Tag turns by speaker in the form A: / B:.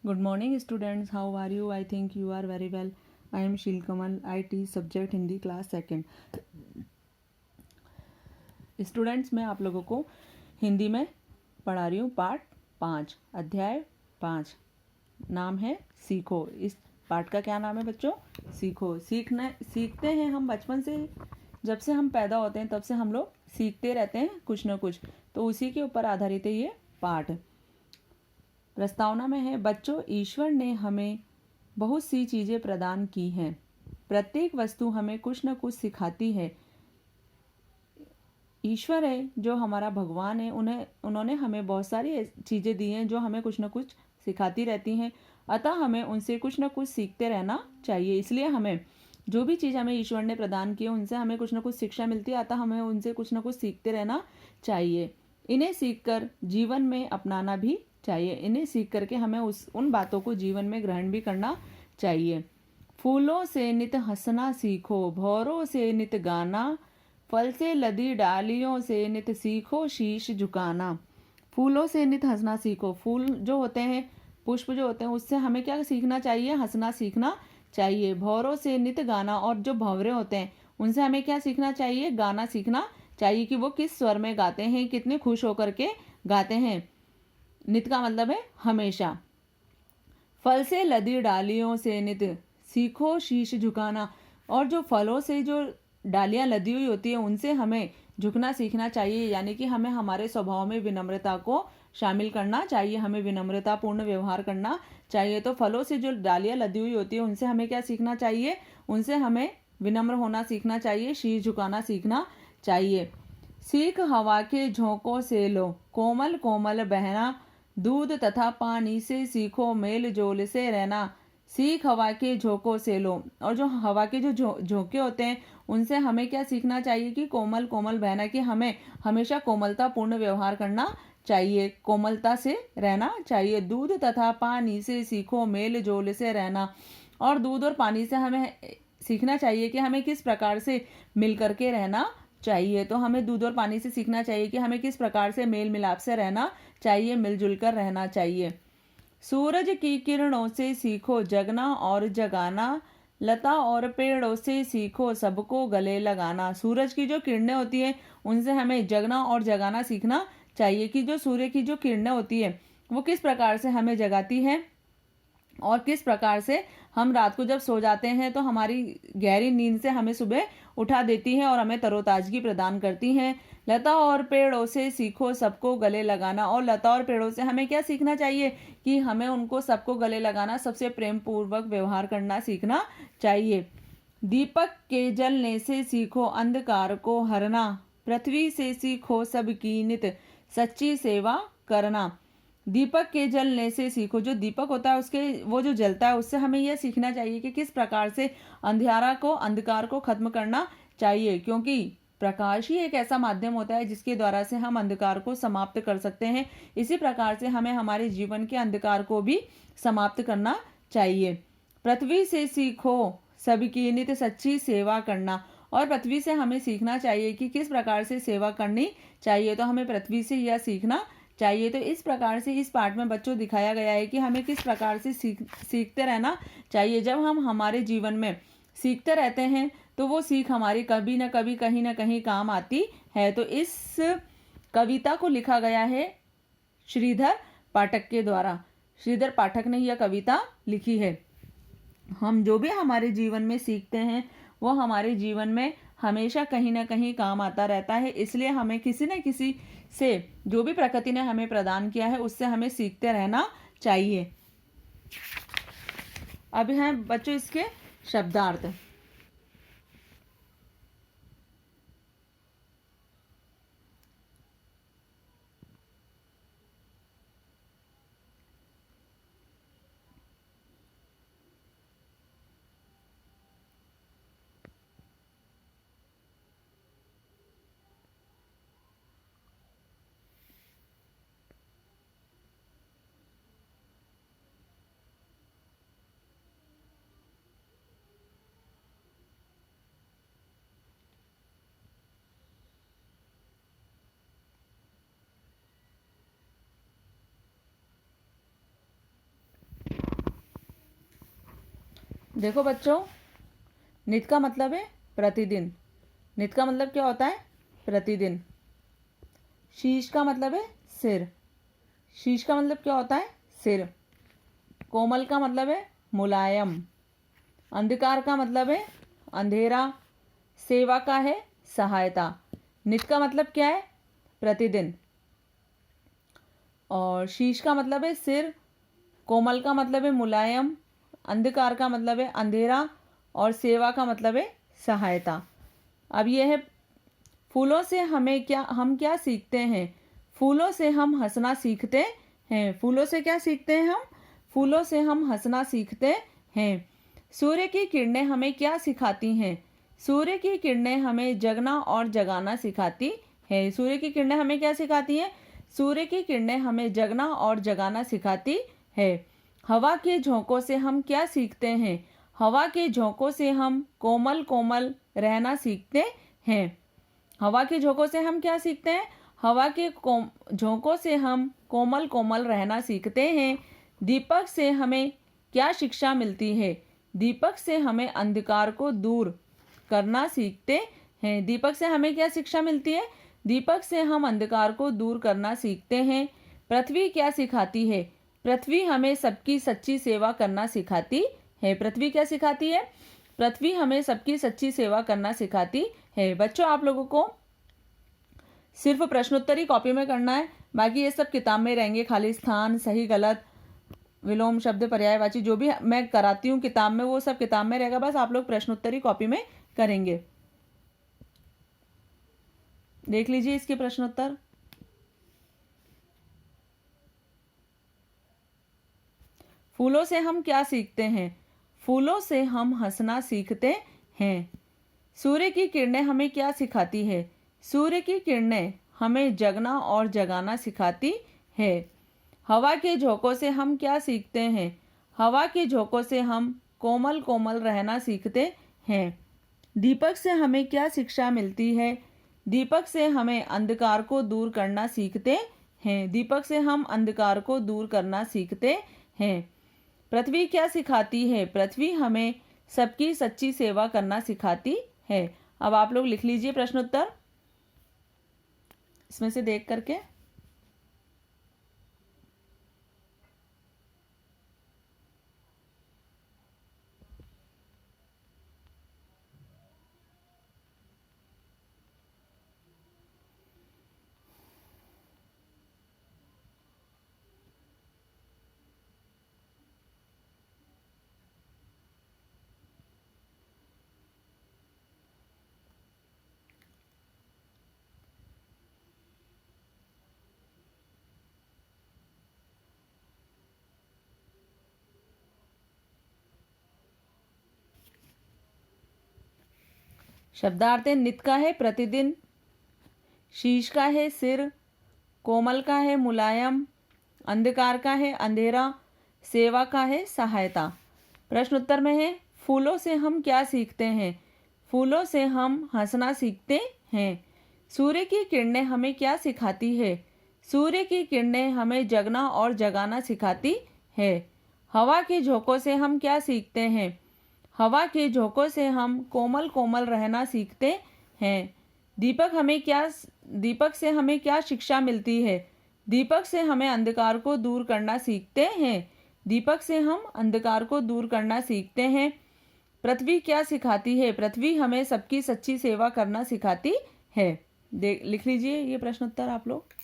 A: Good morning, students. How are you? I think you are very well. I am Shil Kamal. I teach subject Hindi class second. Students, मैं आप लोगों को हिंदी में पढ़ा रही हूँ पाठ 5, अध्याय 5। नाम है सीखो। इस पाठ का क्या नाम है बच्चों? सीखो। सीखते हैं हम बचपन से। जब से हम पैदा होते हैं तब से हम लोग सीखते रहते हैं कुछ ना कुछ। तो उसी के ऊपर आधारित है ये पाठ। प्रस्तावना में है, बच्चों, ईश्वर ने हमें बहुत सी चीज़ें प्रदान की हैं। प्रत्येक वस्तु हमें कुछ न कुछ सिखाती है। ईश्वर है जो हमारा भगवान है, उन्होंने हमें बहुत सारी चीज़ें दी हैं जो हमें कुछ न कुछ सिखाती रहती हैं। अतः हमें उनसे कुछ न कुछ सीखते रहना चाहिए। इसलिए हमें जो भी चीज़ हमें ईश्वर ने प्रदान की है उनसे हमें कुछ न कुछ शिक्षा मिलती है। अतः हमें उनसे कुछ न कुछ सीखते रहना चाहिए। इन्हें सीखकर जीवन में अपनाना भी चाहिए। इन्हें सीख करके हमें उन बातों को जीवन में ग्रहण भी करना चाहिए। फूलों से नित हंसना सीखो, भौरों से नित गाना, फल से लदी डालियों से नित सीखो शीश झुकाना। फूलों से नित हंसना सीखो। फूल जो होते हैं, पुष्प जो होते हैं, उससे हमें क्या सीखना चाहिए? हंसना सीखना चाहिए। भौरों से नित गाना, और जो भंवरे होते हैं उनसे हमें क्या सीखना चाहिए? गाना सीखना चाहिए कि वो किस स्वर में गाते हैं, कितने खुश होकर के गाते हैं। नित का मतलब है हमेशा। फल से लदी डालियों से नित सीखो शीश झुकाना, और जो फलों से जो डालियां लदी हुई होती है उनसे हमें झुकना सीखना चाहिए। यानी कि हमें हमारे स्वभाव में विनम्रता को शामिल करना चाहिए। हमें विनम्रतापूर्ण व्यवहार करना चाहिए। तो फलों से जो डालियां लदी हुई होती है उनसे हमें क्या सीखना चाहिए? उनसे हमें विनम्र होना सीखना चाहिए, शीश झुकाना सीखना चाहिए। सीख हवा के झोंकों से लो कोमल कोमल बहना, दूध तथा पानी से सीखो मेल जोल से रहना। सीख हवा के झोंकों से लो, और जो हवा के जो झोंके होते हैं उनसे हमें क्या सीखना चाहिए? कि कोमल कोमल बहना, कि हमें हमेशा कोमलता पूर्ण व्यवहार करना चाहिए, कोमलता से रहना चाहिए। दूध तथा पानी से सीखो मेल जोल से रहना, और दूध और पानी से हमें सीखना चाहिए कि हमें किस प्रकार से मिल करके रहना चाहिए। तो हमें दूध और पानी से सीखना चाहिए कि हमें किस प्रकार से मेल मिलाप से रहना चाहिए, मिलजुल कर रहना चाहिए। सूरज की किरणों से सीखो जगना और जगाना, लता और पेड़ों से सीखो सबको गले लगाना। सूरज की जो किरणें होती हैं उनसे हमें जगना और जगाना सीखना चाहिए, कि जो सूर्य की जो किरणें होती है वो किस प्रकार से हमें जगाती है, और किस प्रकार से हम रात को जब सो जाते हैं तो हमारी गहरी नींद से हमें सुबह उठा देती हैं और हमें तरोताजगी प्रदान करती हैं। लता और पेड़ों से सीखो सबको गले लगाना, और लता और पेड़ों से हमें क्या सीखना चाहिए? कि हमें उनको सबको गले लगाना, सबसे प्रेम पूर्वक व्यवहार करना सीखना चाहिए। दीपक के जलने से सीखो अंधकार को हरना, पृथ्वी से सीखो सबकी नित सच्ची सेवा करना। दीपक के जलने से सीखो, जो दीपक होता है उसके वो जो जलता है उससे हमें यह सीखना चाहिए कि किस प्रकार से अंधकार को खत्म करना चाहिए, क्योंकि प्रकाश ही एक ऐसा माध्यम होता है जिसके द्वारा से हम अंधकार को समाप्त कर सकते हैं। इसी प्रकार से हमें हमारे जीवन के अंधकार को भी समाप्त करना चाहिए। पृथ्वी से सीखो सबकी नित सच्ची सेवा करना, और पृथ्वी से हमें सीखना चाहिए कि किस प्रकार से सेवा करनी चाहिए। तो हमें पृथ्वी से यह सीखना चाहिए। तो इस प्रकार से इस पाठ में बच्चों दिखाया गया है कि हमें किस प्रकार से सीखते रहना चाहिए। जब हम हमारे जीवन में सीखते रहते हैं तो वो सीख हमारी कभी ना कभी कहीं ना कहीं काम आती है। तो इस कविता को लिखा गया है श्रीधर पाठक के द्वारा। श्रीधर पाठक ने यह कविता लिखी है। हम जो भी हमारे जीवन में सीखते हैं वो हमारे जीवन में हमेशा कहीं ना कहीं काम आता रहता है। इसलिए हमें किसी न किसी से, जो भी प्रकृति ने हमें प्रदान किया है, उससे हमें सीखते रहना चाहिए। अब हैं बच्चों इसके शब्दार्थ। देखो बच्चों, नित का मतलब है प्रतिदिन। नित का मतलब क्या होता है? प्रतिदिन। शीश का मतलब है सिर। शीश का मतलब क्या होता है? सिर। कोमल का मतलब है मुलायम। अंधकार का मतलब है अंधेरा। सेवा का है सहायता। नित का मतलब क्या है? प्रतिदिन। और शीश का मतलब है सिर। कोमल का मतलब है मुलायम। अंधकार का मतलब है अंधेरा। और सेवा का मतलब है सहायता। अब यह है फूलों से हम क्या सीखते हैं? फूलों से हम हंसना सीखते हैं। फूलों से क्या सीखते हैं हम? फूलों से हम हंसना सीखते हैं। सूर्य की किरणें हमें क्या सिखाती हैं? सूर्य की किरणें हमें जगना और जगाना सिखाती है। सूर्य की किरणें हमें क्या सिखाती हैं? सूर्य की किरणें हमें जगना और जगाना सिखाती है। हवा के झोंकों से हम क्या सीखते हैं? हवा के झोंकों से हम कोमल कोमल रहना सीखते हैं। हवा के झोंकों से हम क्या सीखते हैं? हवा के झोंकों से हम कोमल कोमल रहना सीखते हैं। दीपक से हमें क्या शिक्षा मिलती है? दीपक से हमें अंधकार को दूर करना सीखते हैं। दीपक से हमें क्या शिक्षा मिलती है? दीपक से हम अंधकार को दूर करना सीखते हैं। पृथ्वी क्या सिखाती है? पृथ्वी हमें सबकी सच्ची सेवा करना सिखाती है। पृथ्वी क्या सिखाती है? पृथ्वी हमें सबकी सच्ची सेवा करना सिखाती है। बच्चों, आप लोगों को सिर्फ प्रश्नोत्तरी कॉपी में करना है, बाकी ये सब किताब में रहेंगे। खाली स्थान, सही गलत, विलोम शब्द, पर्यायवाची, जो भी मैं कराती हूँ किताब में वो सब किताब में रहेगा। बस आप लोग प्रश्नोत्तरी कॉपी में करेंगे। देख लीजिए इसके प्रश्नोत्तर। फूलों से हम क्या सीखते हैं? फूलों से हम हंसना सीखते हैं। सूर्य की किरणें हमें क्या सिखाती है? सूर्य की किरणें हमें जगना और जगाना सिखाती है। हवा के झोंकों से हम क्या सीखते हैं? हवा के झोंकों से हम कोमल कोमल रहना सीखते हैं। दीपक से हमें क्या शिक्षा मिलती है? दीपक से हमें अंधकार को दूर करना सीखते हैं। दीपक से हम अंधकार को दूर करना सीखते हैं। पृथ्वी क्या सिखाती है? पृथ्वी हमें सबकी सच्ची सेवा करना सिखाती है। अब आप लोग लिख लीजिए प्रश्नोत्तर इसमें से देख करके। शब्दार्थ है नित का है प्रतिदिन, शीश का है सिर, कोमल का है मुलायम, अंधकार का है अंधेरा, सेवा का है सहायता। प्रश्न उत्तर में है फूलों से हम क्या सीखते हैं? फूलों से हम हंसना सीखते हैं। सूर्य की किरणें हमें क्या सिखाती है? सूर्य की किरणें हमें जगना और जगाना सिखाती है। हवा के झोंकों से हम क्या सीखते हैं? हवा के झोंकों से हम कोमल कोमल रहना सीखते हैं। दीपक से हमें क्या शिक्षा मिलती है? दीपक से हमें अंधकार को दूर करना सीखते हैं। दीपक से हम अंधकार को दूर करना सीखते हैं। पृथ्वी क्या सिखाती है? पृथ्वी हमें सबकी सच्ची सेवा करना सिखाती है। लिख लीजिए ये प्रश्नोत्तर आप लोग।